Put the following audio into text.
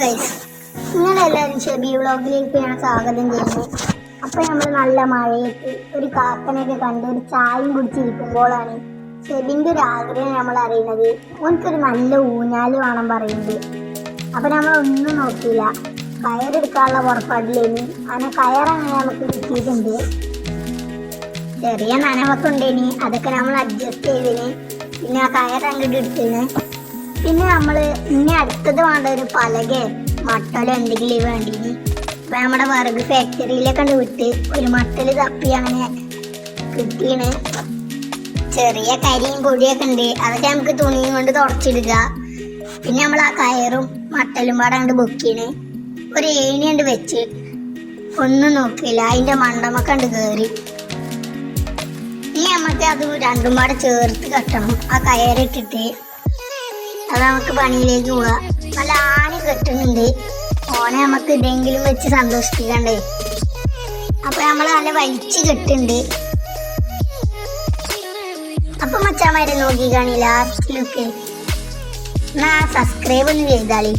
Guys, നിങ്ങളെല്ലാവരും ഷെബി വ്ളോഗിലേക്ക് ഞാൻ സ്വാഗതം ചെയ്യുന്നു. അപ്പോൾ നമ്മൾ നല്ല മഴയത്ത് ഒരു കാക്കനെയൊക്കെ കണ്ട് ഒരു ചായയും കുടിച്ചിരിക്കുമ്പോഴാണ് ഷെബിൻ്റെ ഒരു ആഗ്രഹം നമ്മൾ അറിയുന്നത്. ഓനക്കൊരു നല്ല ഊഞ്ഞാല് വേണം പറയുന്നത്. അപ്പം നമ്മളൊന്നും നോക്കിയില്ല, കയറെടുക്കാനുള്ള പുറപ്പാടിലേനി. അങ്ങനെ കയറങ്ങനെ നമുക്ക് കിട്ടിയിട്ടുണ്ട്. ചെറിയ നനവൊക്കെ ഉണ്ടേനി, അതൊക്കെ നമ്മൾ അഡ്ജസ്റ്റ് ചെയ്തിന്. പിന്നെ ആ കയറങ്ങോട്ട് എടുത്തിന്. പിന്നെ നമ്മൾ ഇനി അടുത്തത് വേണ്ട ഒരു പലക മട്ടലോ എന്തെങ്കിലും വേണ്ടിന്. അപ്പൊ നമ്മുടെ വിറക് ഫാക്ടറിയിലേക്കണ്ട് വിട്ട് ഒരു മട്ടല് തപ്പി അങ്ങനെ കിട്ടീണ്. ചെറിയ കരിയും പൊടിയൊക്കെ ഉണ്ട്, അതൊക്കെ നമുക്ക് തുണിയും കൊണ്ട് തുടച്ചിടുക. പിന്നെ നമ്മൾ ആ കയറും മട്ടലും പാടെ അങ്ങോട്ട് പൊക്കീണ്. ഒരു ഏണി കണ്ട് വെച്ച് ഒന്നും നോക്കിയില്ല, അതിന്റെ മണ്ടമൊക്കെ കണ്ട് കയറി. ഇനി നമുക്ക് അത് രണ്ടും പാടെ ചേർത്ത് കെട്ടണം. ആ കയറിട്ടിട്ട് അത് നമുക്ക് പണിയിലേക്ക് പോവാ. നല്ല ആണി കെട്ടുന്നുണ്ട്, ഓനെ നമുക്ക് ഇതെങ്കിലും വെച്ച് സന്തോഷിപ്പിക്കണ്ടേ. അപ്പൊ നമ്മൾ നല്ല വലിച്ചു കെട്ടുണ്ട്. അപ്പൊ മച്ചാമാരെ നോക്കി കാണി ലാസ്റ്റ് ലുക്ക്. എന്നാ സബ്സ്ക്രൈബ് ഒന്ന് ചെയ്താളി.